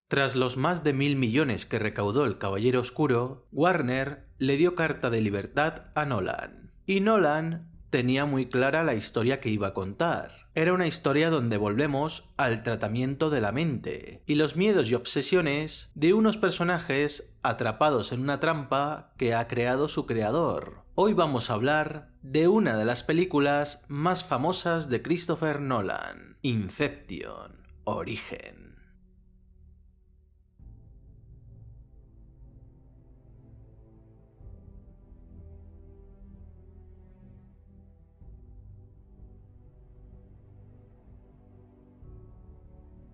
Tras los más de 1.000 millones que recaudó el Caballero Oscuro, Warner le dio carta de libertad a Nolan. Y Nolan tenía muy clara la historia que iba a contar. Era una historia donde volvemos al tratamiento de la mente y los miedos y obsesiones de unos personajes atrapados en una trampa que ha creado su creador. Hoy vamos a hablar de una de las películas más famosas de Christopher Nolan, Inception, Origen.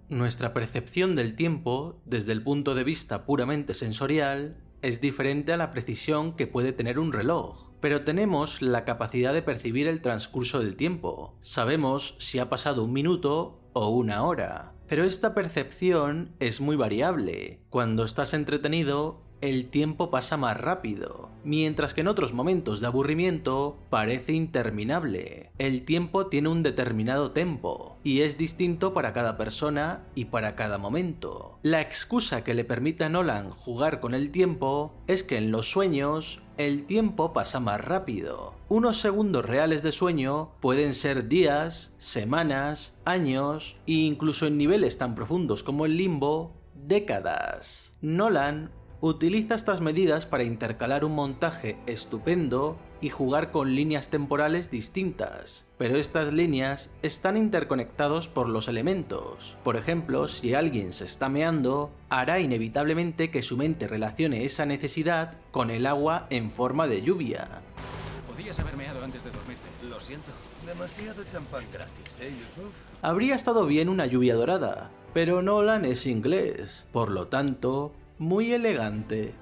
Nuestra percepción del tiempo, desde el punto de vista puramente sensorial, es diferente a la precisión que puede tener un reloj, pero tenemos la capacidad de percibir el transcurso del tiempo. Sabemos si ha pasado un minuto o una hora, pero esta percepción es muy variable. Cuando estás entretenido, el tiempo pasa más rápido, mientras que en otros momentos de aburrimiento parece interminable. El tiempo tiene un determinado tempo, y es distinto para cada persona y para cada momento. La excusa que le permite a Nolan jugar con el tiempo es que en los sueños el tiempo pasa más rápido. Unos segundos reales de sueño pueden ser días, semanas, años e incluso en niveles tan profundos como el limbo, décadas. Nolan utiliza estas medidas para intercalar un montaje estupendo y jugar con líneas temporales distintas, pero estas líneas están interconectados por los elementos. Por ejemplo, si alguien se está meando, hará inevitablemente que su mente relacione esa necesidad con el agua en forma de lluvia. Podías haber meado antes de dormirte. Lo siento. Demasiado champán gratis, Yusuf? Habría estado bien una lluvia dorada, pero Nolan es inglés, por lo tanto, muy elegante.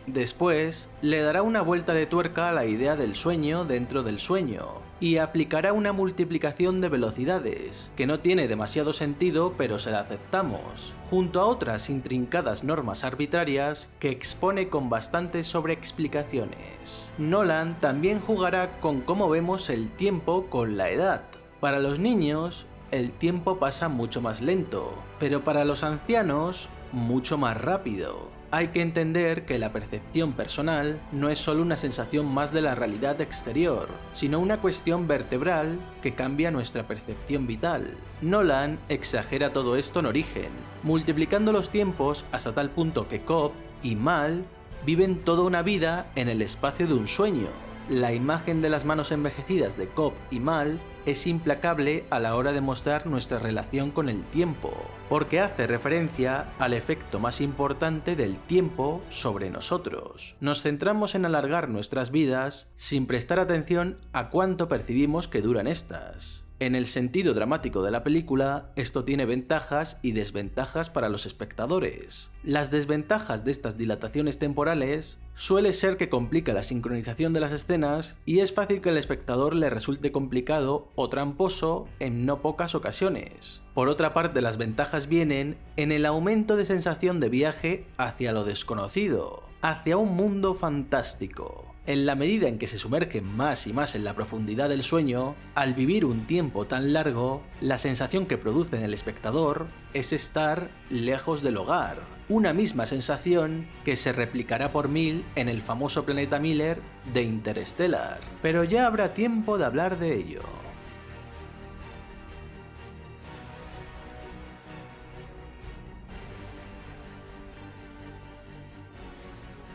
Después, le dará una vuelta de tuerca a la idea del sueño dentro del sueño, y aplicará una multiplicación de velocidades, que no tiene demasiado sentido pero se la aceptamos, junto a otras intrincadas normas arbitrarias que expone con bastantes sobreexplicaciones. Nolan también jugará con cómo vemos el tiempo con la edad. Para los niños, el tiempo pasa mucho más lento, pero para los ancianos, mucho más rápido. Hay que entender que la percepción personal no es solo una sensación más de la realidad exterior, sino una cuestión vertebral que cambia nuestra percepción vital. Nolan exagera todo esto en Origen, multiplicando los tiempos hasta tal punto que Cobb y Mal viven toda una vida en el espacio de un sueño. La imagen de las manos envejecidas de Cobb y Mal es implacable a la hora de mostrar nuestra relación con el tiempo, porque hace referencia al efecto más importante del tiempo sobre nosotros. Nos centramos en alargar nuestras vidas sin prestar atención a cuánto percibimos que duran estas. En el sentido dramático de la película, esto tiene ventajas y desventajas para los espectadores. Las desventajas de estas dilataciones temporales suele ser que complica la sincronización de las escenas y es fácil que al espectador le resulte complicado o tramposo en no pocas ocasiones. Por otra parte, las ventajas vienen en el aumento de sensación de viaje hacia lo desconocido, hacia un mundo fantástico. En la medida en que se sumerge más y más en la profundidad del sueño, al vivir un tiempo tan largo, la sensación que produce en el espectador es estar lejos del hogar. Una misma sensación que se replicará por 1000 en el famoso planeta Miller de Interstellar. Pero ya habrá tiempo de hablar de ello.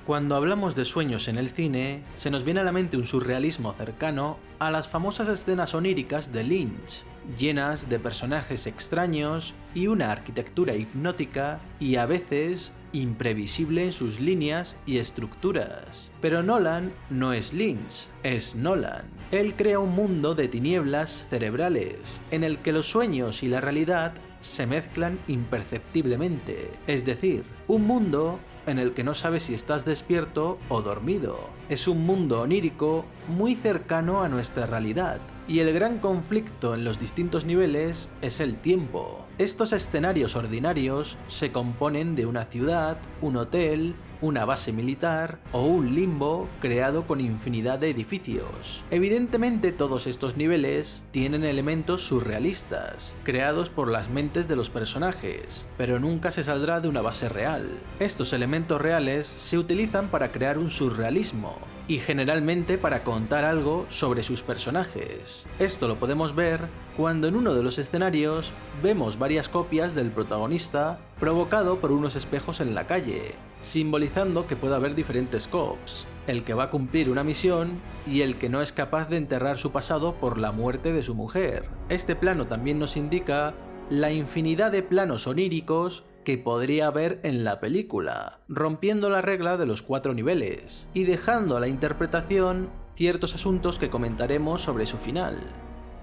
Cuando hablamos de sueños en el cine, se nos viene a la mente un surrealismo cercano a las famosas escenas oníricas de Lynch, llenas de personajes extraños y una arquitectura hipnótica y a veces imprevisible en sus líneas y estructuras. Pero Nolan no es Lynch, es Nolan. Él crea un mundo de tinieblas cerebrales, en el que los sueños y la realidad se mezclan imperceptiblemente, es decir, un mundo en el que no sabes si estás despierto o dormido. Es un mundo onírico muy cercano a nuestra realidad, y el gran conflicto en los distintos niveles es el tiempo. Estos escenarios ordinarios se componen de una ciudad, un hotel, una base militar o un limbo creado con infinidad de edificios. Evidentemente todos estos niveles tienen elementos surrealistas, creados por las mentes de los personajes, pero nunca se saldrá de una base real. Estos elementos reales se utilizan para crear un surrealismo, y generalmente para contar algo sobre sus personajes. Esto lo podemos ver cuando en uno de los escenarios vemos varias copias del protagonista provocado por unos espejos en la calle, simbolizando que puede haber diferentes cops, el que va a cumplir una misión y el que no es capaz de enterrar su pasado por la muerte de su mujer. Este plano también nos indica la infinidad de planos oníricos que podría haber en la película, rompiendo la regla de los 4 niveles y dejando a la interpretación ciertos asuntos que comentaremos sobre su final.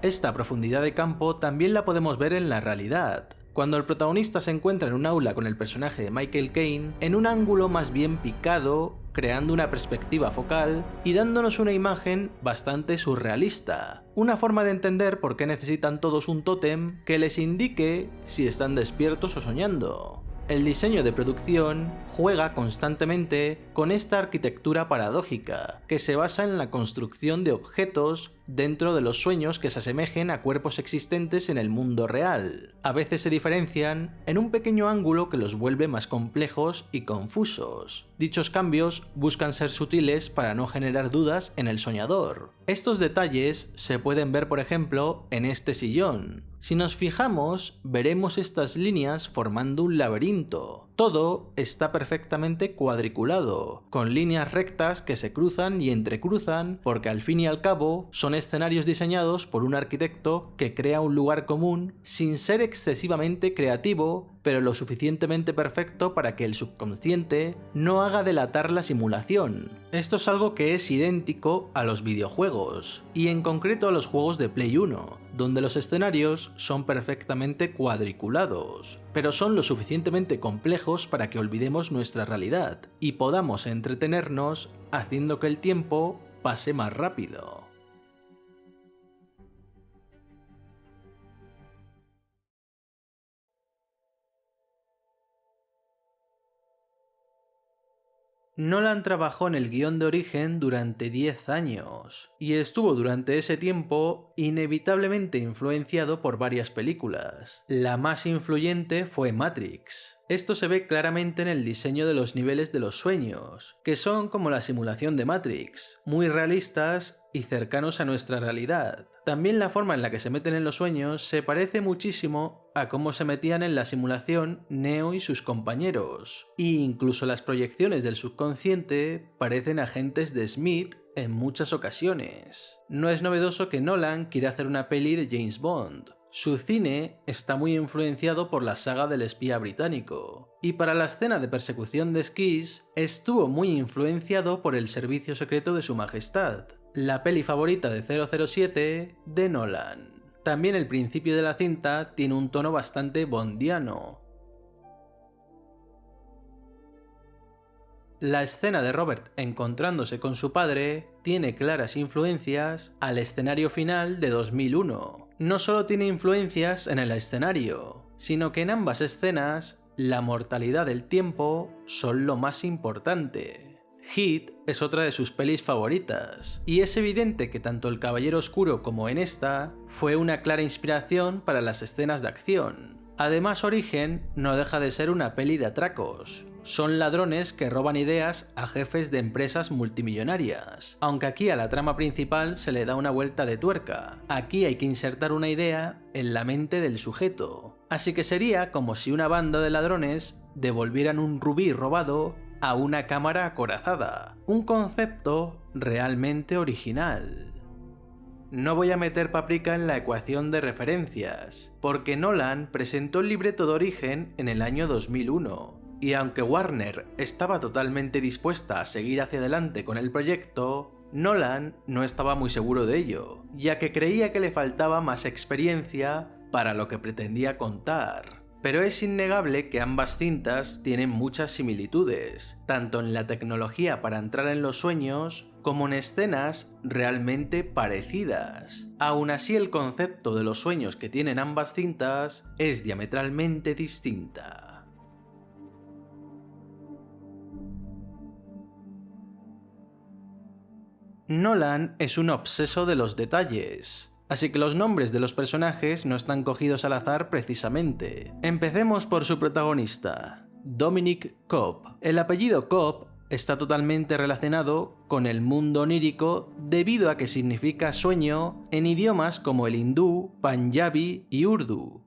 Esta profundidad de campo también la podemos ver en la realidad, cuando el protagonista se encuentra en un aula con el personaje de Michael Caine en un ángulo más bien picado, creando una perspectiva focal y dándonos una imagen bastante surrealista. Una forma de entender por qué necesitan todos un tótem que les indique si están despiertos o soñando. El diseño de producción juega constantemente con esta arquitectura paradójica, que se basa en la construcción de objetos dentro de los sueños que se asemejen a cuerpos existentes en el mundo real. A veces se diferencian en un pequeño ángulo que los vuelve más complejos y confusos. Dichos cambios buscan ser sutiles para no generar dudas en el soñador. Estos detalles se pueden ver, por ejemplo, en este sillón. Si nos fijamos, veremos estas líneas formando un laberinto. Todo está perfectamente cuadriculado, con líneas rectas que se cruzan y entrecruzan porque al fin y al cabo son escenarios diseñados por un arquitecto que crea un lugar común sin ser excesivamente creativo, pero lo suficientemente perfecto para que el subconsciente no haga delatar la simulación. Esto es algo que es idéntico a los videojuegos, y en concreto a los juegos de Play 1, donde los escenarios son perfectamente cuadriculados, pero son lo suficientemente complejos para que olvidemos nuestra realidad y podamos entretenernos haciendo que el tiempo pase más rápido. Nolan trabajó en el guión de origen durante 10 años, y estuvo durante ese tiempo inevitablemente influenciado por varias películas. La más influyente fue Matrix. Esto se ve claramente en el diseño de los niveles de los sueños, que son como la simulación de Matrix, muy realistas y cercanos a nuestra realidad. También la forma en la que se meten en los sueños se parece muchísimo a cómo se metían en la simulación Neo y sus compañeros, e incluso las proyecciones del subconsciente parecen agentes de Smith en muchas ocasiones. No es novedoso que Nolan quiera hacer una peli de James Bond. Su cine está muy influenciado por la saga del espía británico, y para la escena de persecución de esquís estuvo muy influenciado por el servicio secreto de su majestad, la peli favorita de 007 de Nolan. También el principio de la cinta tiene un tono bastante bondiano. La escena de Robert encontrándose con su padre tiene claras influencias al escenario final de 2001. No solo tiene influencias en el escenario, sino que en ambas escenas la mortalidad del tiempo son lo más importante. Heat es otra de sus pelis favoritas, y es evidente que tanto El Caballero Oscuro como en esta fue una clara inspiración para las escenas de acción. Además, Origen no deja de ser una peli de atracos. Son ladrones que roban ideas a jefes de empresas multimillonarias, aunque aquí a la trama principal se le da una vuelta de tuerca. Aquí hay que insertar una idea en la mente del sujeto, así que sería como si una banda de ladrones devolvieran un rubí robado a una cámara acorazada, un concepto realmente original. No voy a meter Paprika en la ecuación de referencias, porque Nolan presentó el libreto de Origen en el año 2001, y aunque Warner estaba totalmente dispuesta a seguir hacia adelante con el proyecto, Nolan no estaba muy seguro de ello, ya que creía que le faltaba más experiencia para lo que pretendía contar. Pero es innegable que ambas cintas tienen muchas similitudes, tanto en la tecnología para entrar en los sueños como en escenas realmente parecidas. Aún así, el concepto de los sueños que tienen ambas cintas es diametralmente distinta. Nolan es un obseso de los detalles, así que los nombres de los personajes no están cogidos al azar precisamente. Empecemos por su protagonista, Dominic Cobb. El apellido Cobb está totalmente relacionado con el mundo onírico debido a que significa sueño en idiomas como el hindú, panjabi y urdu.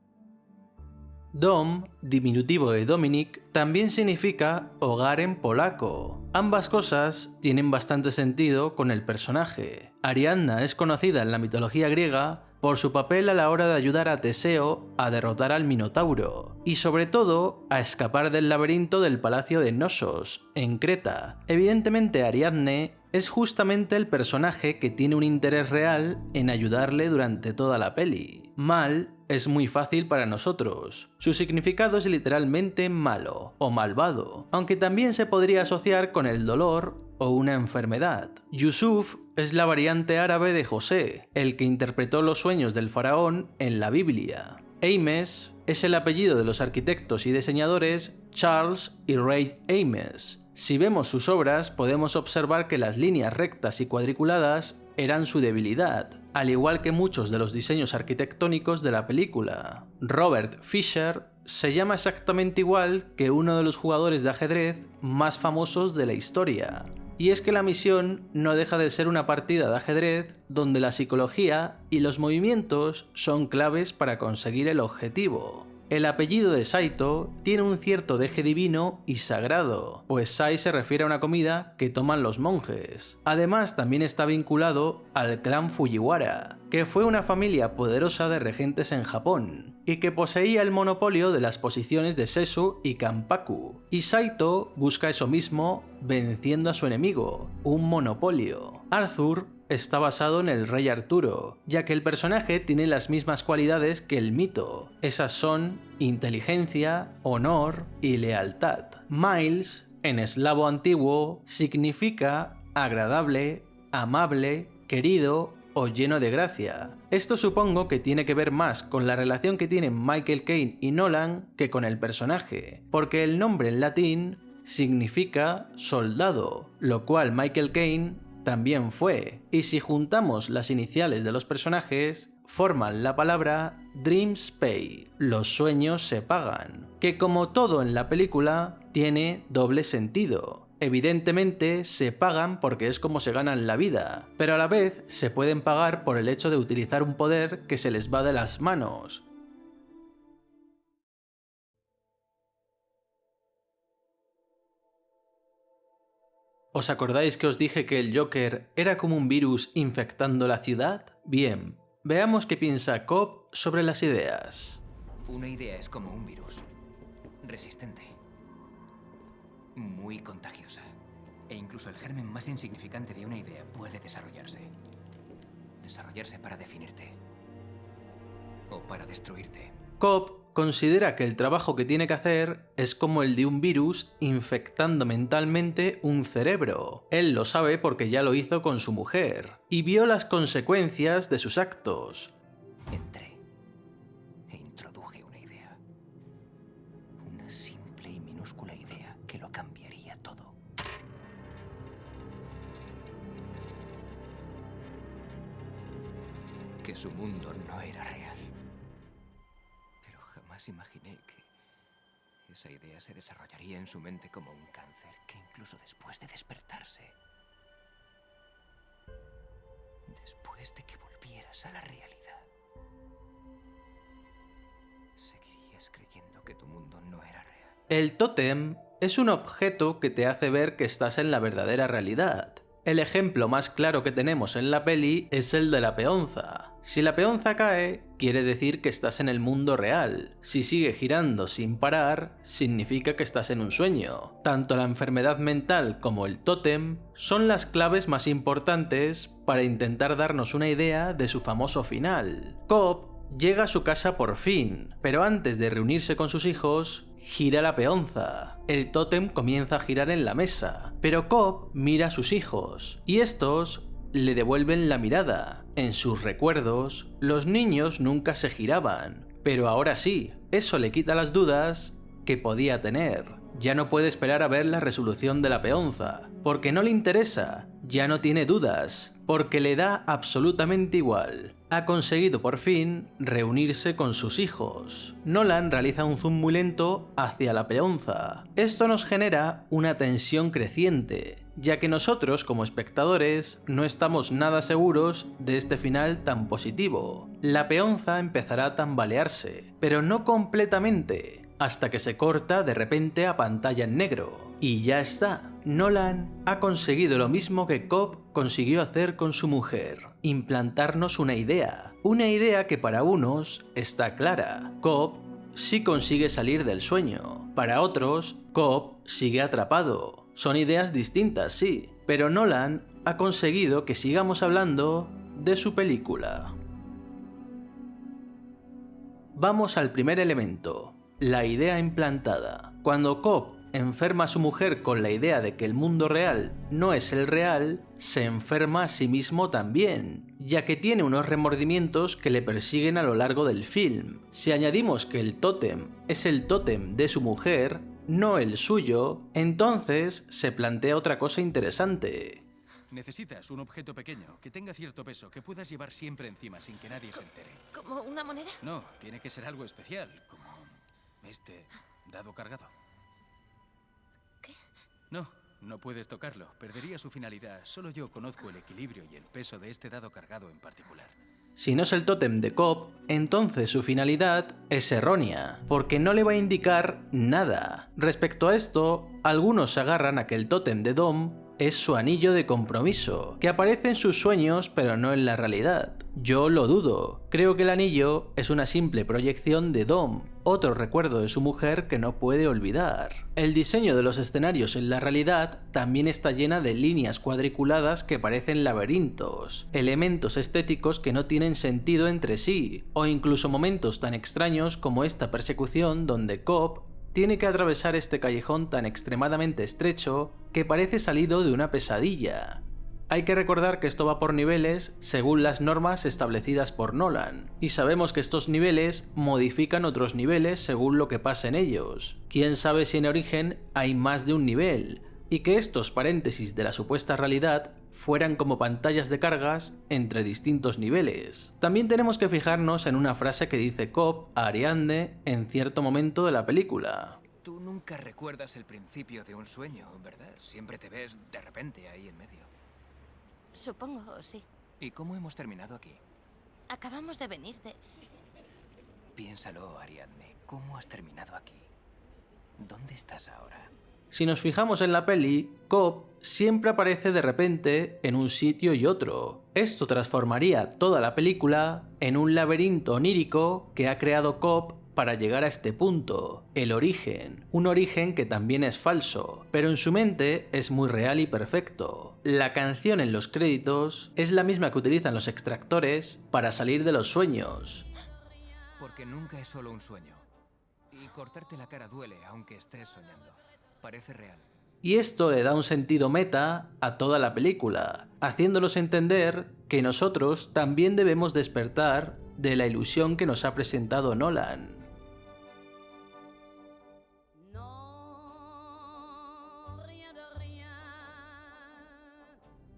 Dom, diminutivo de Dominic, también significa hogar en polaco. Ambas cosas tienen bastante sentido con el personaje. Ariadna es conocida en la mitología griega por su papel a la hora de ayudar a Teseo a derrotar al Minotauro, y sobre todo a escapar del laberinto del palacio de Knossos, en Creta. Evidentemente Ariadne es justamente el personaje que tiene un interés real en ayudarle durante toda la peli. Mal es muy fácil para nosotros. Su significado es literalmente malo o malvado, aunque también se podría asociar con el dolor o una enfermedad. Yusuf es la variante árabe de José, el que interpretó los sueños del faraón en la Biblia. Ames es el apellido de los arquitectos y diseñadores Charles y Ray Ames. Si vemos sus obras, podemos observar que las líneas rectas y cuadriculadas eran su debilidad, al igual que muchos de los diseños arquitectónicos de la película. Robert Fisher se llama exactamente igual que uno de los jugadores de ajedrez más famosos de la historia. Y es que la misión no deja de ser una partida de ajedrez donde la psicología y los movimientos son claves para conseguir el objetivo. El apellido de Saito tiene un cierto deje divino y sagrado, pues Sai se refiere a una comida que toman los monjes. Además, también está vinculado al clan Fujiwara, que fue una familia poderosa de regentes en Japón, y que poseía el monopolio de las posiciones de Sesu y Kanpaku. Y Saito busca eso mismo venciendo a su enemigo, un monopolio. Arthur está basado en el rey Arturo, ya que el personaje tiene las mismas cualidades que el mito. Esas son inteligencia, honor y lealtad. Miles, en eslavo antiguo, significa agradable, amable, querido o lleno de gracia. Esto supongo que tiene que ver más con la relación que tienen Michael Caine y Nolan que con el personaje, porque el nombre en latín significa soldado, lo cual Michael Caine también fue, y si juntamos las iniciales de los personajes, forman la palabra Dreams Pay, los sueños se pagan, que como todo en la película, tiene doble sentido. Evidentemente se pagan porque es como se ganan la vida, pero a la vez se pueden pagar por el hecho de utilizar un poder que se les va de las manos. ¿Os acordáis que os dije que el Joker era como un virus infectando la ciudad? Bien, veamos qué piensa Cobb sobre las ideas. Una idea es como un virus. Resistente. Muy contagiosa. E incluso el germen más insignificante de una idea puede desarrollarse. Desarrollarse para definirte. O para destruirte. Cobb considera que el trabajo que tiene que hacer es como el de un virus infectando mentalmente un cerebro. Él lo sabe porque ya lo hizo con su mujer, y vio las consecuencias de sus actos. Entré e introduje una idea. Una simple y minúscula idea que lo cambiaría todo. Que su mundo no era real. Jamás imaginé que esa idea se desarrollaría en su mente como un cáncer, que incluso después de despertarse, después de que volvieras a la realidad, seguirías creyendo que tu mundo no era real. El tótem es un objeto que te hace ver que estás en la verdadera realidad. El ejemplo más claro que tenemos en la peli es el de la peonza. Si la peonza cae, quiere decir que estás en el mundo real. Si sigue girando sin parar, significa que estás en un sueño. Tanto la enfermedad mental como el tótem son las claves más importantes para intentar darnos una idea de su famoso final. Cobb llega a su casa por fin, pero antes de reunirse con sus hijos, gira la peonza. El tótem comienza a girar en la mesa, pero Cobb mira a sus hijos, y estos le devuelven la mirada. En sus recuerdos, los niños nunca se giraban, pero ahora sí. Eso le quita las dudas que podía tener. Ya no puede esperar a ver la resolución de la peonza, porque no le interesa, ya no tiene dudas, porque le da absolutamente igual. Ha conseguido por fin reunirse con sus hijos. Nolan realiza un zoom muy lento hacia la peonza. Esto nos genera una tensión creciente, ya que nosotros como espectadores no estamos nada seguros de este final tan positivo. La peonza empezará a tambalearse, pero no completamente, hasta que se corta de repente a pantalla en negro. Y ya está. Nolan ha conseguido lo mismo que Cobb consiguió hacer con su mujer: implantarnos una idea que para unos está clara. Cobb sí consigue salir del sueño, para otros, Cobb sigue atrapado. Son ideas distintas, sí, pero Nolan ha conseguido que sigamos hablando de su película. Vamos al primer elemento, la idea implantada. Cuando Cobb enferma a su mujer con la idea de que el mundo real no es el real, se enferma a sí mismo también, ya que tiene unos remordimientos que le persiguen a lo largo del film. Si añadimos que el tótem es el tótem de su mujer, no el suyo, entonces se plantea otra cosa interesante. Necesitas un objeto pequeño, que tenga cierto peso, que puedas llevar siempre encima sin que nadie se entere. ¿Como una moneda? No, tiene que ser algo especial, como este dado cargado. ¿Qué? No, no puedes tocarlo. Perdería su finalidad. Solo yo conozco el equilibrio y el peso de este dado cargado en particular. Si no es el tótem de Cobb, entonces su finalidad es errónea, porque no le va a indicar nada. Respecto a esto, algunos se agarran a que el tótem de Dom es su anillo de compromiso, que aparece en sus sueños pero no en la realidad. Yo lo dudo. Creo que el anillo es una simple proyección de Dom, otro recuerdo de su mujer que no puede olvidar. El diseño de los escenarios en la realidad también está llena de líneas cuadriculadas que parecen laberintos, elementos estéticos que no tienen sentido entre sí, o incluso momentos tan extraños como esta persecución donde Cobb tiene que atravesar este callejón tan extremadamente estrecho que parece salido de una pesadilla. Hay que recordar que esto va por niveles según las normas establecidas por Nolan, y sabemos que estos niveles modifican otros niveles según lo que pasa en ellos. Quién sabe si en Origen hay más de un nivel, y que estos paréntesis de la supuesta realidad fueran como pantallas de cargas entre distintos niveles. También tenemos que fijarnos en una frase que dice Cobb a Ariadne en cierto momento de la película. Tú nunca recuerdas el principio de un sueño, ¿verdad? Siempre te ves de repente ahí en medio. Supongo, sí. ¿Y cómo hemos terminado aquí? Acabamos de venir de... Piénsalo, Ariadne. ¿Cómo has terminado aquí? ¿Dónde estás ahora? Si nos fijamos en la peli, Cobb siempre aparece de repente en un sitio y otro. Esto transformaría toda la película en un laberinto onírico que ha creado Cobb para llegar a este punto, el origen. Un origen que también es falso, pero en su mente es muy real y perfecto. La canción en los créditos es la misma que utilizan los extractores para salir de los sueños. Porque nunca es solo un sueño. Y cortarte la cara duele aunque estés soñando. Parece real. Y esto le da un sentido meta a toda la película, haciéndonos entender que nosotros también debemos despertar de la ilusión que nos ha presentado Nolan.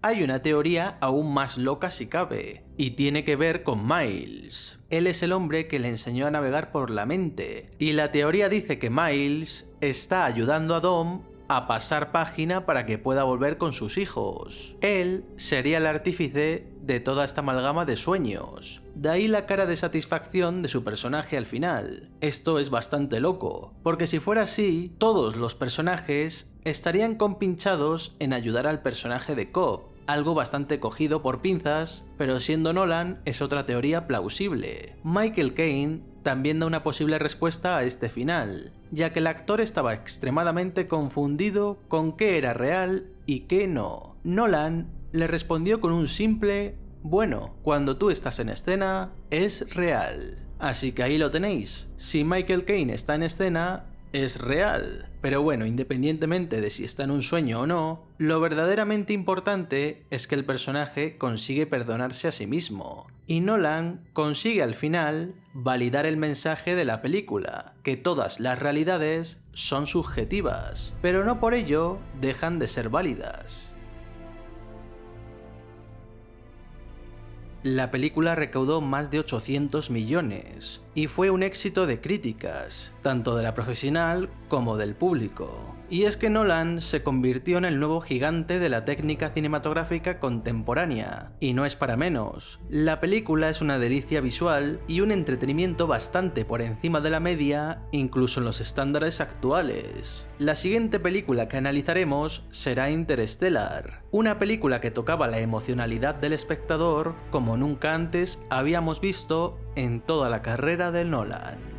Hay una teoría aún más loca si cabe, y tiene que ver con Miles. Él es el hombre que le enseñó a navegar por la mente, y la teoría dice que Miles está ayudando a Dom a pasar página para que pueda volver con sus hijos. Él sería el artífice de toda esta amalgama de sueños. De ahí la cara de satisfacción de su personaje al final. Esto es bastante loco, porque si fuera así, todos los personajes estarían compinchados en ayudar al personaje de Cobb. Algo bastante cogido por pinzas, pero siendo Nolan es otra teoría plausible. Michael Caine también da una posible respuesta a este final, ya que el actor estaba extremadamente confundido con qué era real y qué no. Nolan le respondió con un simple: bueno, cuando tú estás en escena, es real. Así que ahí lo tenéis, si Michael Caine está en escena, es real. Pero bueno, independientemente de si está en un sueño o no, lo verdaderamente importante es que el personaje consigue perdonarse a sí mismo. Y Nolan consigue al final validar el mensaje de la película, que todas las realidades son subjetivas, pero no por ello dejan de ser válidas. La película recaudó más de 800 millones y fue un éxito de críticas, tanto de la profesional como del público. Y es que Nolan se convirtió en el nuevo gigante de la técnica cinematográfica contemporánea, y no es para menos. La película es una delicia visual y un entretenimiento bastante por encima de la media, incluso en los estándares actuales. La siguiente película que analizaremos será Interstellar, una película que tocaba la emocionalidad del espectador como nunca antes habíamos visto en toda la carrera de Nolan.